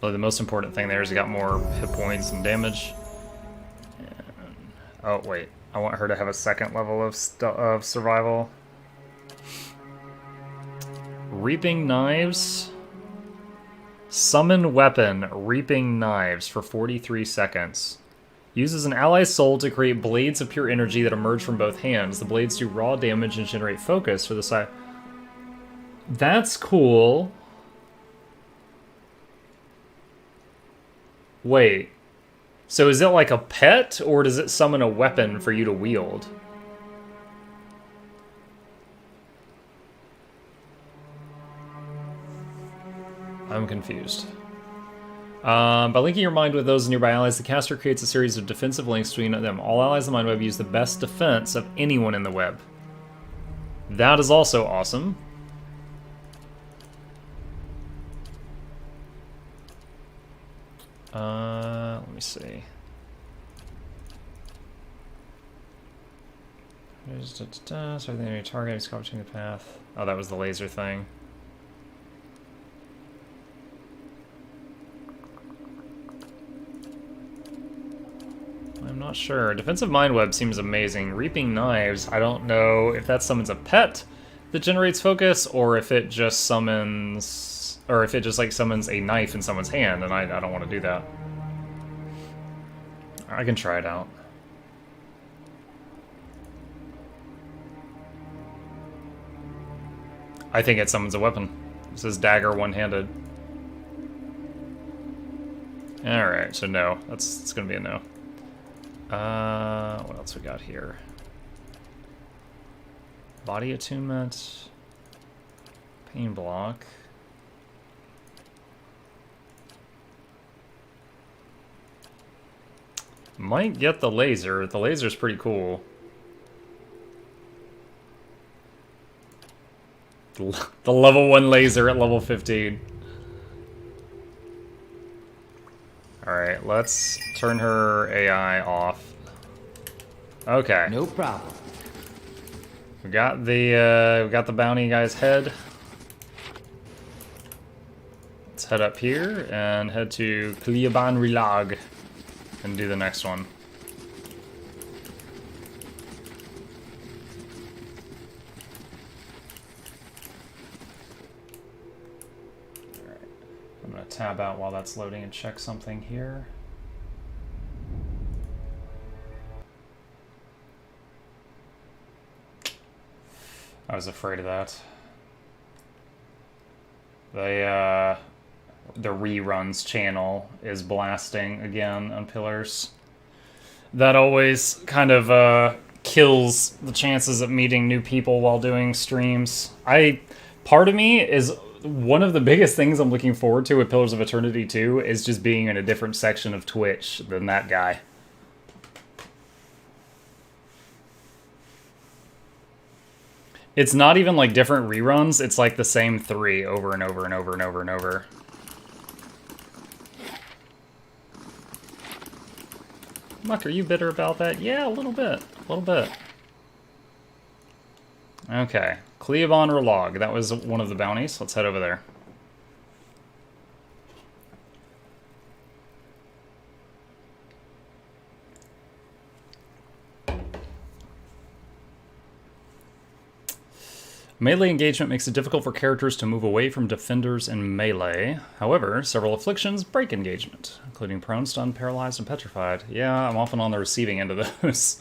Really, the most important thing there is he got more hit points and damage. And, oh, wait. I want her to have a second level of survival. Reaping Knives. Summon Weapon, Reaping Knives for 43 seconds. Uses an ally's soul to create blades of pure energy that emerge from both hands. The blades do raw damage and generate focus for the side. That's cool. Wait. So is it like a pet, or does it summon a weapon for you to wield? I'm confused. By linking your mind with those nearby allies, the caster creates a series of defensive links between them. All allies in the mind web use the best defense of anyone in the web. That is also awesome. Let me see. So the enemy target is crouching the path. Oh, that was the laser thing. I'm not sure. Defensive Mind Web seems amazing. Reaping Knives, I don't know if that summons a pet that generates focus, or if it just summons... Or if it just, like, summons a knife in someone's hand, and I don't want to do that. I can try it out. I think it summons a weapon. It says dagger one-handed. Alright, so no. It's gonna be a no. What else we got here? Body attunement. Pain block. Might get the laser. The laser's pretty cool. The level 1 laser at level 15. Alright, let's turn her AI off. Okay. No problem. We got the bounty guy's head. Let's head up here and head to Kliaban Rilag and do the next one. I'm going to tab out while that's loading and check something here. I was afraid of that. The reruns channel is blasting again on Pillars. That always kind of kills the chances of meeting new people while doing streams. Part of me is... One of the biggest things I'm looking forward to with Pillars of Eternity 2 is just being in a different section of Twitch than that guy. It's not even like different reruns, it's like the same 3 over and over and over and over and over. Muck, are you bitter about that? Yeah, a little bit. A little bit. Okay. Cleavon or Log. That was one of the bounties. Let's head over there. Melee engagement makes it difficult for characters to move away from defenders in melee. However, several afflictions break engagement, including prone, stunned, paralyzed, and petrified. Yeah, I'm often on the receiving end of those.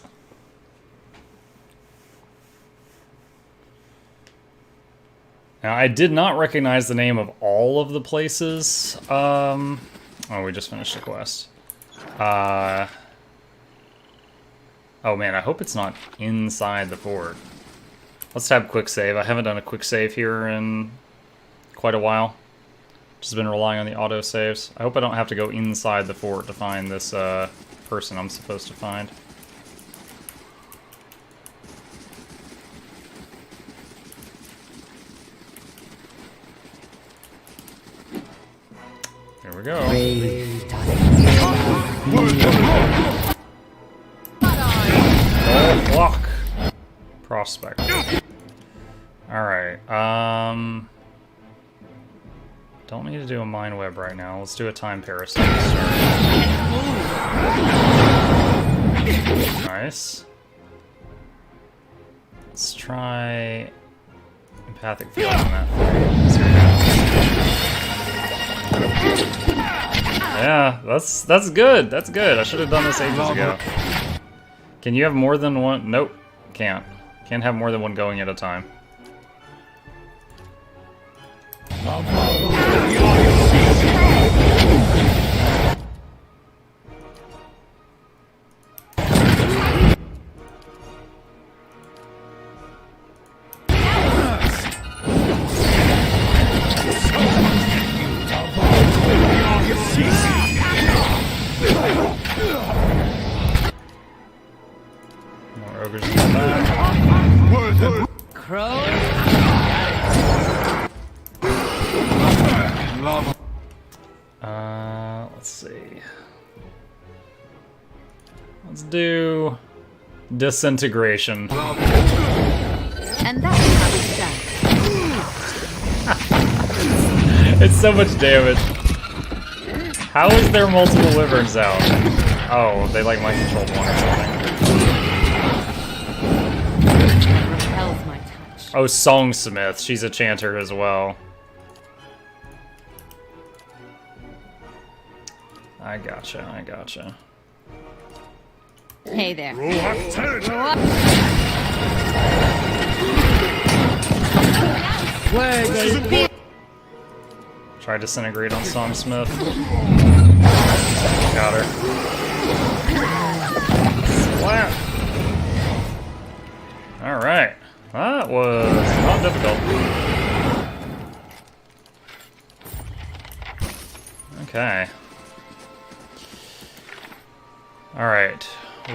Now, I did not recognize the name of all of the places. Oh, we just finished the quest. Oh man, I hope it's not inside the fort. Let's tab quick save. I haven't done a quick save here in quite a while. Just been relying on the auto saves. I hope I don't have to go inside the fort to find this person I'm supposed to find. Here we go. Oh, block. Prospect. Alright, Don't need to do a mind web right now. Let's do a time parasite. Nice. Let's try empathic field on that thing. Yeah, that's good. That's good. I should have done this ages ago. Can you have more than one? Nope, can't. Can't have more than one going at a time. More ogres in the back. Crow. Let's see. Let's do disintegration. And that's how it's done. It's so much damage. How is there multiple wyverns out? Oh, they like my controlled one or something. Repels my touch. Oh, Songsmith. She's a chanter as well. I gotcha, I gotcha. Hey there. Try disintegrate on Songsmith. Got her. Splat. Alright. That was not difficult. Okay. Alright.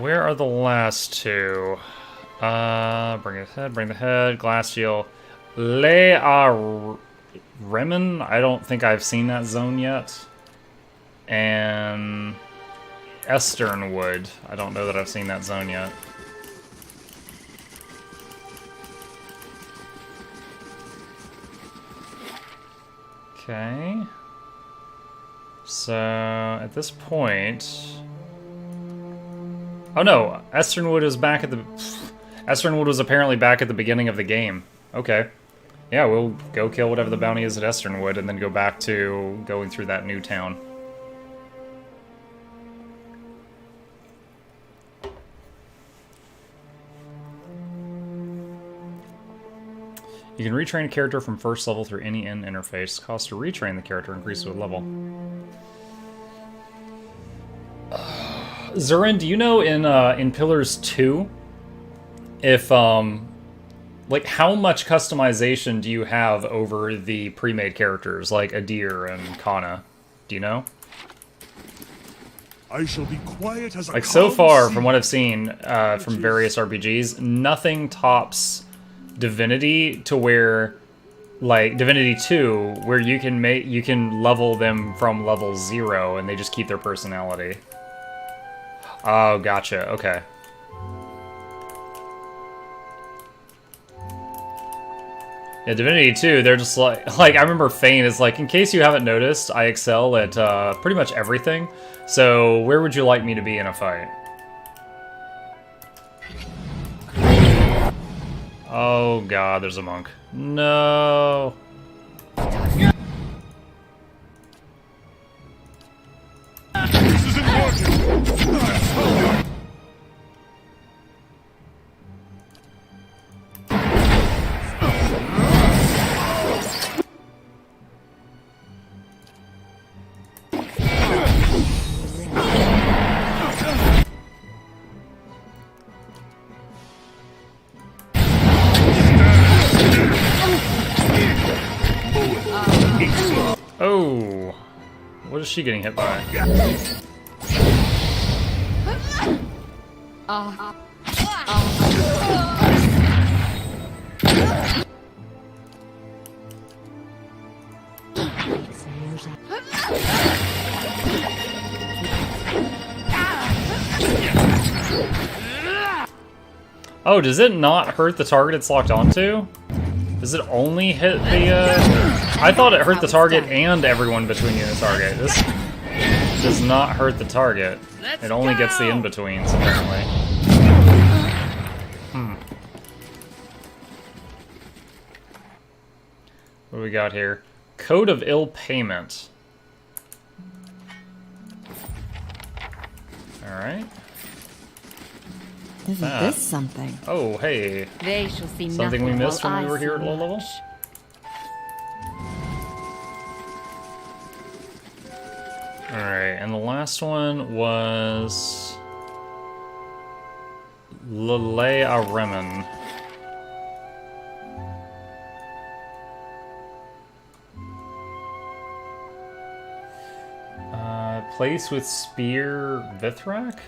Where are the last two? Bring the head, Glacial. Remen? I don't think I've seen that zone yet. And Esternwood. I don't know that I've seen that zone yet. Okay. So, at this point... Oh no, Esternwood is back at the... Esternwood was apparently back at the beginning of the game. Okay. Yeah, we'll go kill whatever the bounty is at Esternwood and then go back to going through that new town. You can retrain a character from first level through any in interface. Cost to retrain the character increases with level. Zurin, do you know in Pillars 2 if like how much customization do you have over the pre-made characters like Adir and Kana? Do you know? I shall be quiet as a like so calm far sea. from what I've seen from various RPGs, nothing tops Divinity to where like Divinity 2 where you can level them from level 0 and they just keep their personality. Oh, gotcha. Okay. Yeah, Divinity 2, they're just like I remember Fane is like, in case you haven't noticed, I excel at pretty much everything. So where would you like me to be in a fight? Oh god, there's a monk. No. This isn't working. Oh. What is she getting hit by? Oh, does it not hurt the target it's locked onto? Does it only hit the, I thought it hurt the target and everyone between you and the target. This does not hurt the target. It only gets the in-betweens, apparently. What do we got here? Code of ill payment. Alright. Isn't this something? Oh, hey. They shall see Something we nothing missed while when we I were here see at low level? much. Alright, and the last one was... Lelea Remen. Place with Spear Vithrak?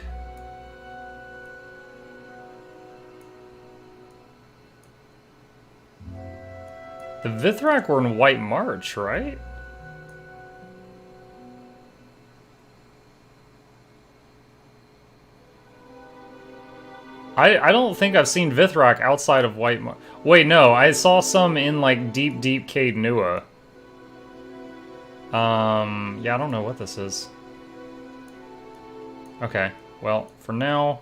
The Vithrak were in White March, right? I don't think I've seen Vithrak outside of White March. Wait, no, I saw some in, like, deep Cade Nua. Yeah, I don't know what this is. Okay, well, for now,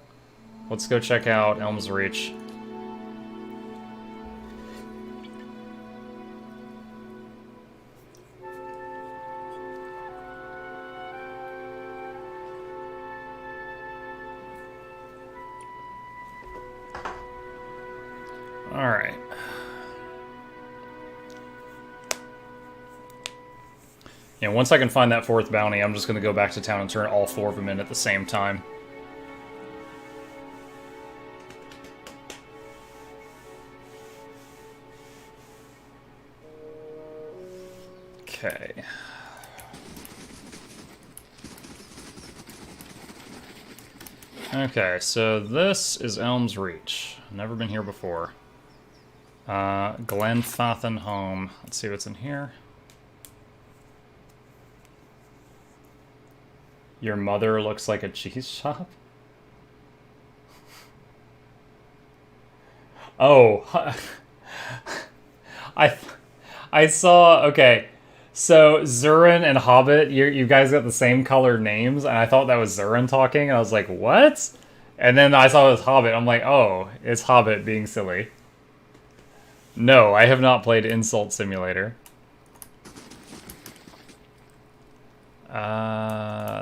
let's go check out Elm's Reach. Alright. Yeah, once I can find that fourth bounty, I'm just going to go back to town and turn all 4 of them in at the same time. Okay. Okay, so this is Elm's Reach. Never been here before. Glenfathen Home. Let's see what's in here. Your mother looks like a cheese shop? Oh. I saw... Okay. So, Zurin and Hobbit, you guys got the same colored names, and I thought that was Zurin talking, and I was like, what? And then I saw it was Hobbit, I'm like, oh, it's Hobbit being silly. No, I have not played Insult Simulator.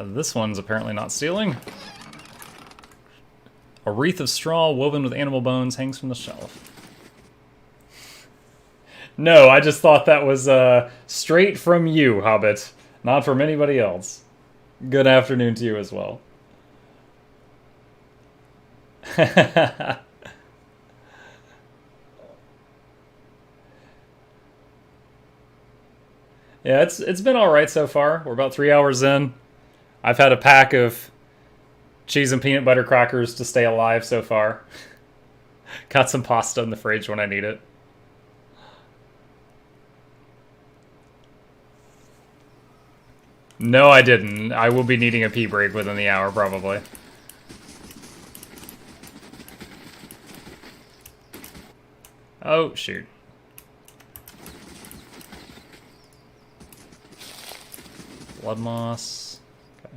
This one's apparently not stealing. A wreath of straw woven with animal bones hangs from the shelf. No, I just thought that was straight from you, Hobbit. Not from anybody else. Good afternoon to you as well. Yeah, it's been alright so far. We're about 3 hours in. I've had a pack of cheese and peanut butter crackers to stay alive so far. Got some pasta in the fridge when I need it. No, I didn't. I will be needing a pee break within the hour, probably. Oh, shoot. Blood moss. Okay.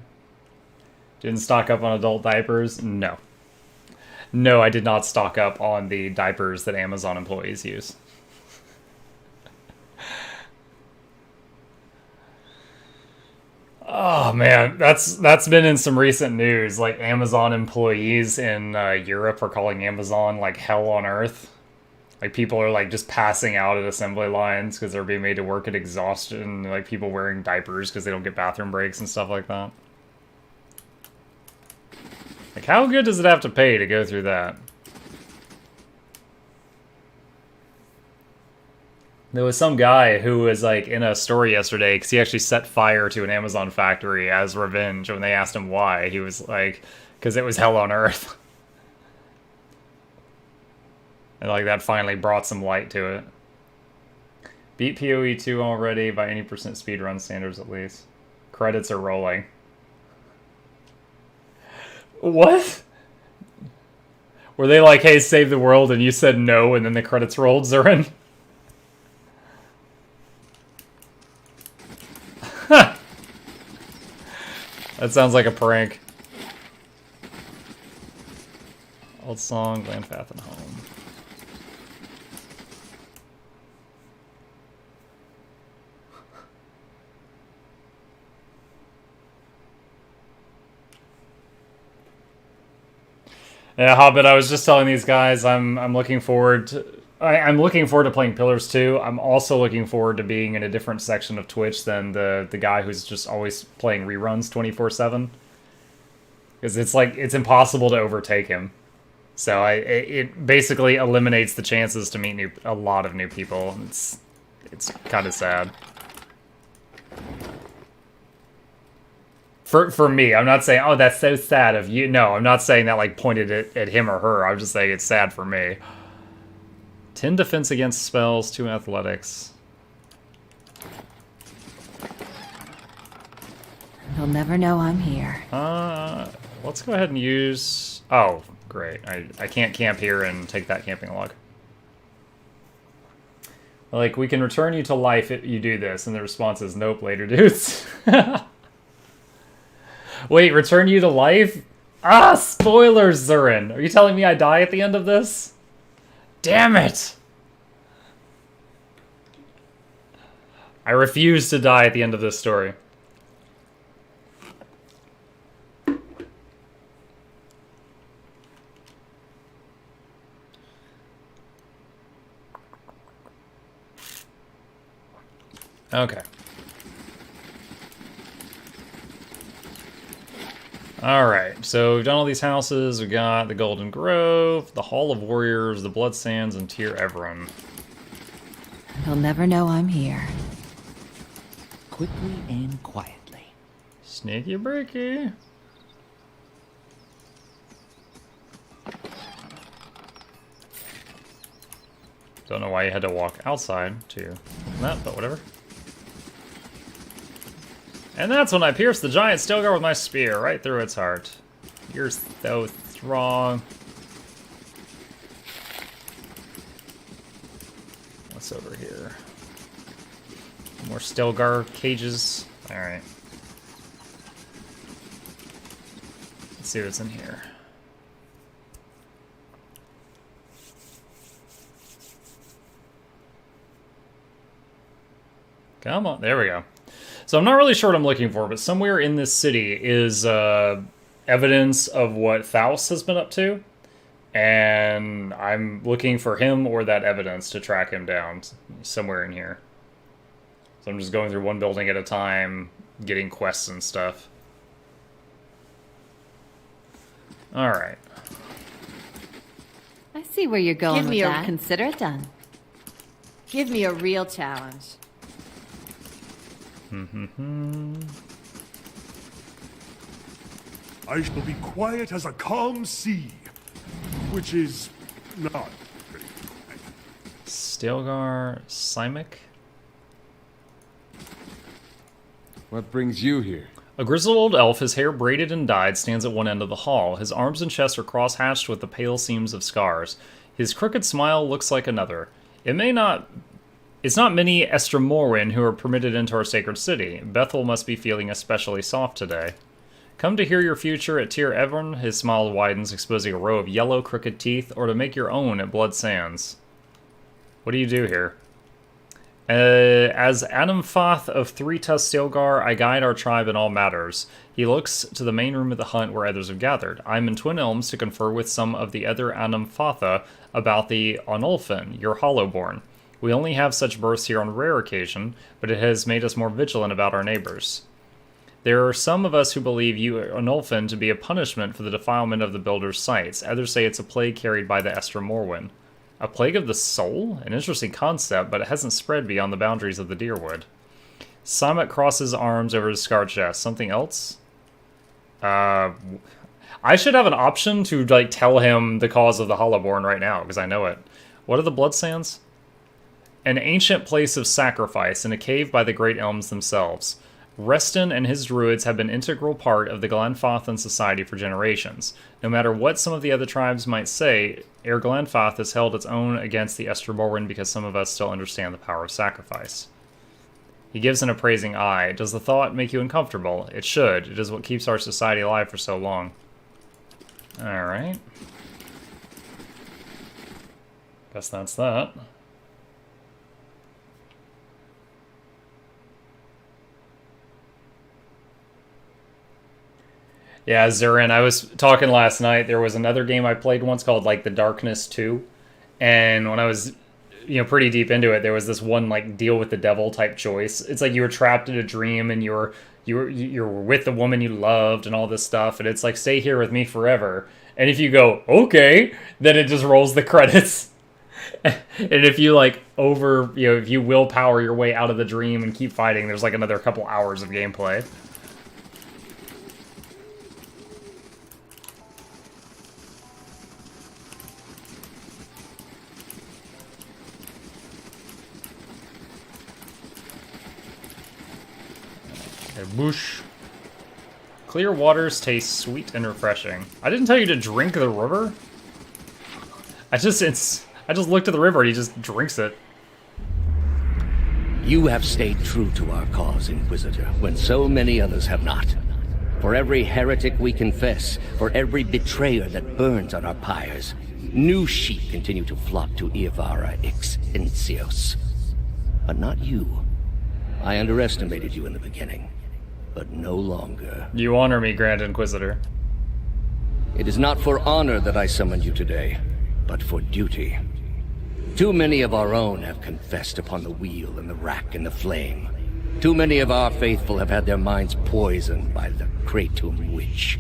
Didn't stock up on adult diapers? No. No, I did not stock up on the diapers that Amazon employees use. Oh man, that's been in some recent news. Like Amazon employees in Europe are calling Amazon like hell on earth. Like people are like just passing out at assembly lines because they're being made to work at exhaustion. Like people wearing diapers because they don't get bathroom breaks and stuff like that. Like how good does it have to pay to go through that? There was some guy who was like in a story yesterday because he actually set fire to an Amazon factory as revenge. When they asked him why, he was like, because it was hell on earth. And like that finally brought some light to it. Beat PoE 2 already by any percent speedrun standards at least. Credits are rolling. What? Were they like, hey, save the world, and you said no, and then the credits rolled, Zurin? That sounds like a prank. Old song, Glanfath and home. Yeah, Hobbit, I was just telling these guys I'm looking forward to I'm looking forward to playing Pillars 2. I'm also looking forward to being in a different section of Twitch than the guy who's just always playing reruns 24/7. Because it's like it's impossible to overtake him. So it basically eliminates the chances to meet a lot of new people. It's kind of sad. For me, I'm not saying, oh, that's so sad of you. No, I'm not saying that like pointed at him or her. I'm just saying it's sad for me. 10 defense against spells, 2 athletics. He'll never know I'm here. Let's go ahead and use... Oh, great. I can't camp here and take that camping log. Like, we can return you to life if you do this. And the response is, nope, later, dudes. Wait, return you to life? Ah, spoilers, Zurin. Are you telling me I die at the end of this? Damn it! I refuse to die at the end of this story. Okay. Alright, so we've done all these houses. We've got the Golden Grove, the Hall of Warriors, the Blood Sands, and Tyr Everon. He'll never know I'm here. Quickly and quietly. Sneaky breaky. Don't know why you had to walk outside to that, but whatever. And that's when I pierced the giant Stilgar with my spear, right through its heart. You're so strong. What's over here? More Stilgar cages. Alright. Let's see what's in here. Come on, there we go. So I'm not really sure what I'm looking for, but somewhere in this city is evidence of what Thaus has been up to. And I'm looking for him or that evidence to track him down somewhere in here. So I'm just going through one building at a time, getting quests and stuff. Alright. I see where you're going Give with me that. consider it done. Give me a real challenge. I shall be quiet as a calm sea, which is not very quiet. Stilgar Simic. What brings you here? A grizzled old elf, his hair braided and dyed, stands at one end of the hall. His arms and chest are cross-hatched with the pale seams of scars. His crooked smile looks like another. It's not many Estra Morwen who are permitted into our sacred city. Bethel must be feeling especially soft today. Come to hear your future at Tyr Everon. His smile widens, exposing a row of yellow, crooked teeth, or to make your own at Blood Sands. What do you do here? As Anamfoth of Three Tusk Stilgar, I guide our tribe in all matters. He looks to the main room of the hunt where others have gathered. I am in Twin Elms to confer with some of the other Anamfotha about the Onulfin, your Hollowborn. We only have such births here on rare occasion, but it has made us more vigilant about our neighbors. There are some of us who believe you Onulfin to be a punishment for the defilement of the builder's sites. Others say it's a plague carried by the Estra Morwen. A plague of the soul? An interesting concept, but it hasn't spread beyond the boundaries of the Deerwood. Simek crosses arms over his scarred chest. Something else? I should have an option to like tell him the cause of the Hollowborn right now, because I know it. What are the Blood Sands? An ancient place of sacrifice in a cave by the great elms themselves. Reston and his druids have been an integral part of the Glanfathan society for generations. No matter what some of the other tribes might say, Air Glanfath has held its own against the Estra Morwen because some of us still understand the power of sacrifice. He gives an appraising eye. Does the thought make you uncomfortable? It should. It is what keeps our society alive for so long. Alright. Guess that's that. Yeah, Zurin, I was talking last night. There was another game I played once called, like, The Darkness 2. And when I was, pretty deep into it, there was this one, like, deal with the devil type choice. It's like you were trapped in a dream and you were with the woman you loved and all this stuff. And it's like, stay here with me forever. And if you go, okay, then it just rolls the credits. And if you, like, if you willpower your way out of the dream and keep fighting, there's, like, another couple hours of gameplay. Bush. Clear waters taste sweet and refreshing. I didn't tell you to drink the river. I just looked at the river and he just drinks it. You have stayed true to our cause, Inquisitor, when so many others have not. For every heretic we confess, for every betrayer that burns on our pyres, new sheep continue to flock to Iavara ex Incios. But not you. I underestimated you in the beginning, but no longer. You honor me, Grand Inquisitor. It is not for honor that I summoned you today, but for duty. Too many of our own have confessed upon the wheel and the rack and the flame. Too many of our faithful have had their minds poisoned by the Kratom witch.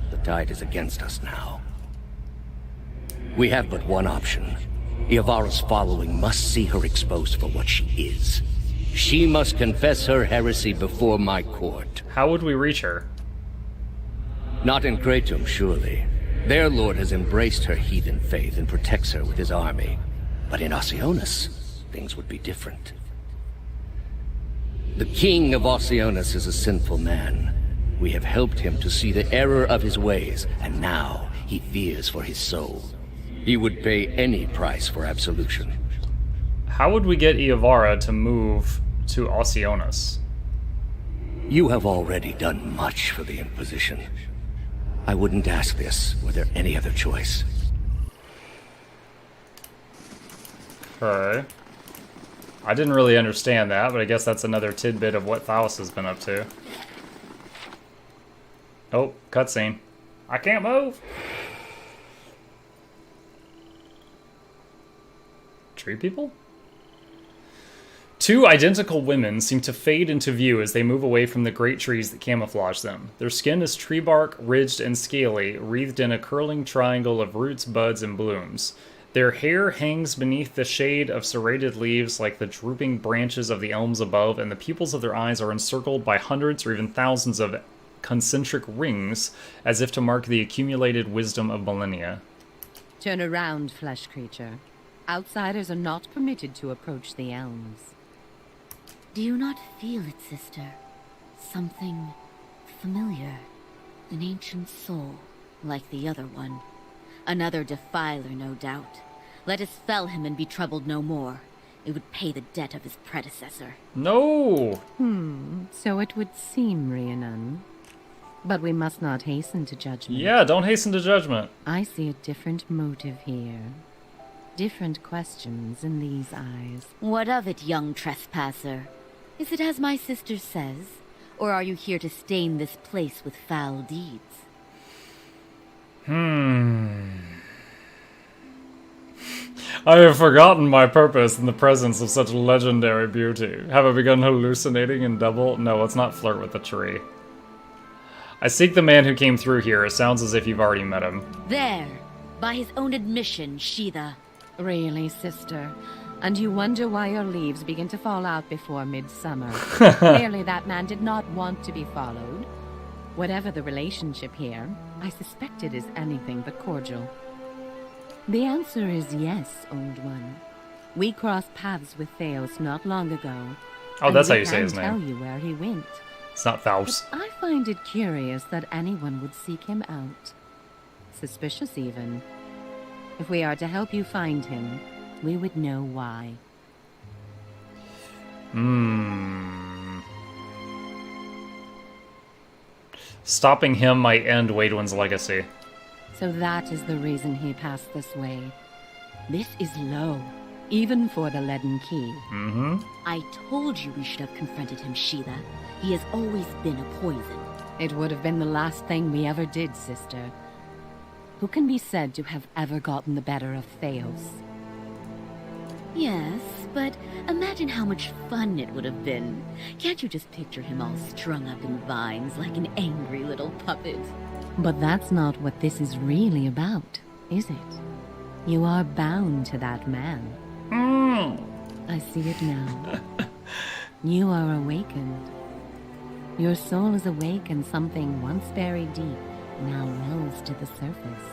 The tide is against us now. We have but one option. Iavara's following must see her exposed for what she is. She must confess her heresy before my court. How would we reach her? Not in Kratom, surely. Their lord has embraced her heathen faith and protects her with his army. But in Oceanus, things would be different. The king of Oceanus is a sinful man. We have helped him to see the error of his ways, and now he fears for his soul. He would pay any price for absolution. How would we get Iavara to move to Oceanus? You have already done much for the Inquisition. I wouldn't ask this were there any other choice. Okay. I didn't really understand that, but I guess that's another tidbit of what Thalos has been up to. Oh, cutscene. I can't move! Tree people? Two identical women seem to fade into view as they move away from the great trees that camouflage them. Their skin is tree bark, ridged and scaly, wreathed in a curling triangle of roots, buds, and blooms. Their hair hangs beneath the shade of serrated leaves like the drooping branches of the elms above, and the pupils of their eyes are encircled by hundreds or even thousands of concentric rings, as if to mark the accumulated wisdom of millennia. Turn around, flesh creature. Outsiders are not permitted to approach the elms. Do you not feel it, sister? Something familiar. An ancient soul, like the other one. Another defiler, no doubt. Let us fell him and be troubled no more. It would pay the debt of his predecessor. No! So it would seem, Rhiannon. But we must not hasten to judgment. Yeah, don't hasten to judgment. I see a different motive here. Different questions in these eyes. What of it, young trespasser? Is it as my sister says? Or are you here to stain this place with foul deeds? I have forgotten my purpose in the presence of such legendary beauty. Have I begun hallucinating in double? No, let's not flirt with the tree. I seek the man who came through here. It sounds as if you've already met him. There, by his own admission, Sheetha. Really, sister? And you wonder why your leaves begin to fall out before midsummer. Clearly that man did not want to be followed. Whatever the relationship here, I suspect it is anything but cordial. The answer is yes, old one. We crossed paths with Theos not long ago. Oh, that's how you say his I can tell name. you where he went. It's not Thaus. I find it curious that anyone would seek him out. Suspicious, even. If we are to help you find him, we would know why. Stopping him might end Waydwin's legacy. So that is the reason he passed this way. This is low, even for the leaden key. Mm-hmm. I told you we should have confronted him, Sheila. He has always been a poison. It would have been the last thing we ever did, sister. Who can be said to have ever gotten the better of Theos? Yes, but imagine how much fun it would have been. Can't you just picture him all strung up in vines like an angry little puppet? But that's not what this is really about, is it? You are bound to that man. I see it now. You are awakened. Your soul is awake, and something once buried deep now wells to the surface.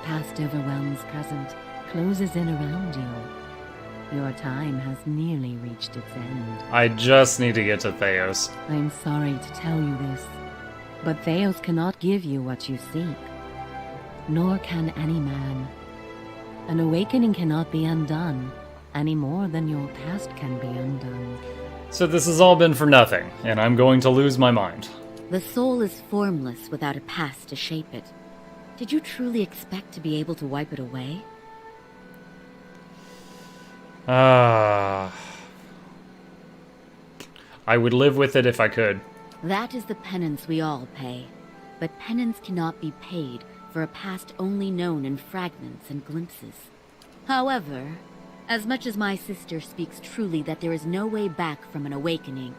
Past overwhelms present, closes in around you. Your time has nearly reached its end. I just need to get to Theos. I'm sorry to tell you this, but Theos cannot give you what you seek. Nor can any man. An awakening cannot be undone, any more than your past can be undone. So this has all been for nothing, and I'm going to lose my mind. The soul is formless without a past to shape it. Did you truly expect to be able to wipe it away? I would live with it if I could. That is the penance we all pay. But penance cannot be paid for a past only known in fragments and glimpses. However, as much as my sister speaks truly that there is no way back from an awakening,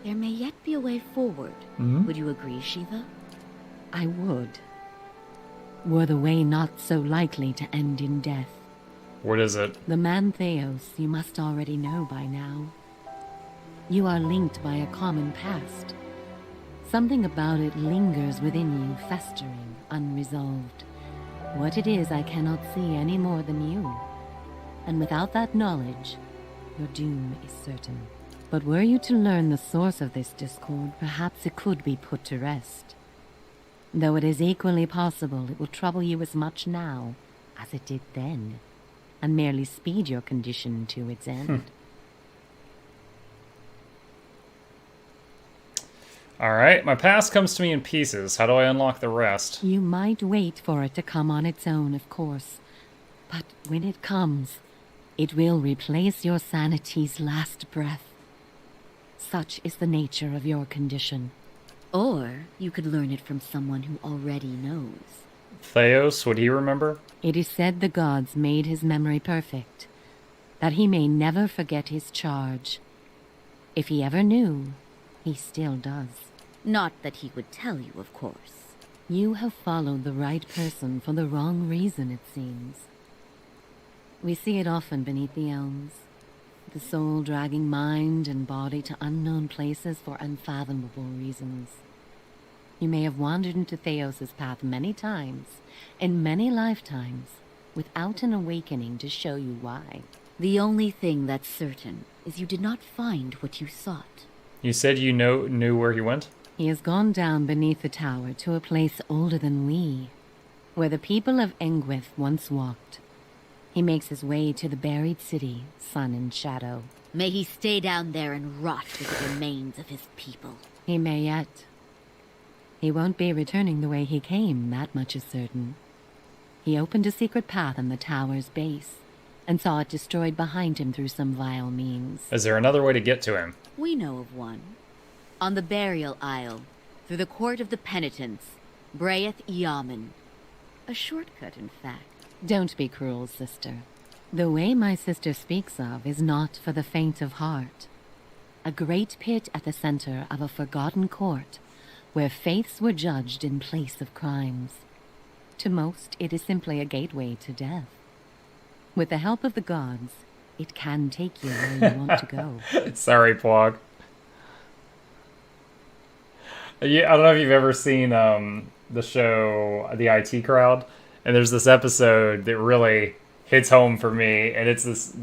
there may yet be a way forward. Would you agree, Shiva? I would. Were the way not so likely to end in death. What is it? The man Theos you must already know by now. You are linked by a common past. Something about it lingers within you, festering, unresolved. What it is I cannot see any more than you. And without that knowledge, your doom is certain. But were you to learn the source of this discord, perhaps it could be put to rest. Though it is equally possible it will trouble you as much now as it did then, and merely speed your condition to its end. Alright, my past comes to me in pieces. How do I unlock the rest? You might wait for it to come on its own, of course. But when it comes, it will replace your sanity's last breath. Such is the nature of your condition. Or you could learn it from someone who already knows. Theos, would he remember? It is said the gods made his memory perfect, that he may never forget his charge. If he ever knew, he still does. Not that he would tell you, of course. You have followed the right person for the wrong reason, it seems. We see it often beneath the elms. The soul dragging mind and body to unknown places for unfathomable reasons. You may have wandered into Theos' path many times, in many lifetimes, without an awakening to show you why. The only thing that's certain is you did not find what you sought. You said you knew where he went? He has gone down beneath the tower to a place older than we, where the people of Engwith once walked. He makes his way to the buried city, Sun and Shadow. May he stay down there and rot with the remains of his people. He may yet. He won't be returning the way he came, that much is certain. He opened a secret path in the tower's base, and saw it destroyed behind him through some vile means. Is there another way to get to him? We know of one. On the burial isle, through the court of the penitents, Braeth Yaman. A shortcut, in fact. Don't be cruel, sister. The way my sister speaks of is not for the faint of heart. A great pit at the center of a forgotten court, where faiths were judged in place of crimes. To most, it is simply a gateway to death. With the help of the gods, it can take you where you want to go. Sorry, Pog. Yeah, I don't know if you've ever seen the show The IT Crowd, and there's this episode that really hits home for me, and it's this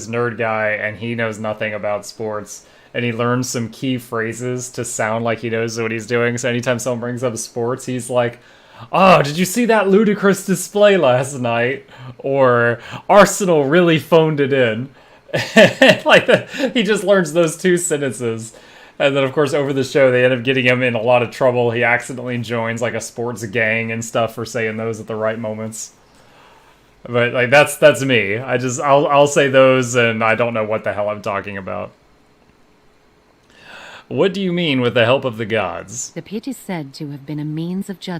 nerd guy, and he knows nothing about sports, and he learns some key phrases to sound like he knows what he's doing. So anytime someone brings up sports, he's like, "Oh, did you see that ludicrous display last night?" Or "Arsenal really phoned it in." Like that, he just learns those two sentences. And then, of course, over the show, they end up getting him in a lot of trouble. He accidentally joins, like, a sports gang and stuff for saying those at the right moments. But, like, that's me. I'll say those, and I don't know what the hell I'm talking about. What do you mean with the help of the gods? The pit is said to have been a means of judgment.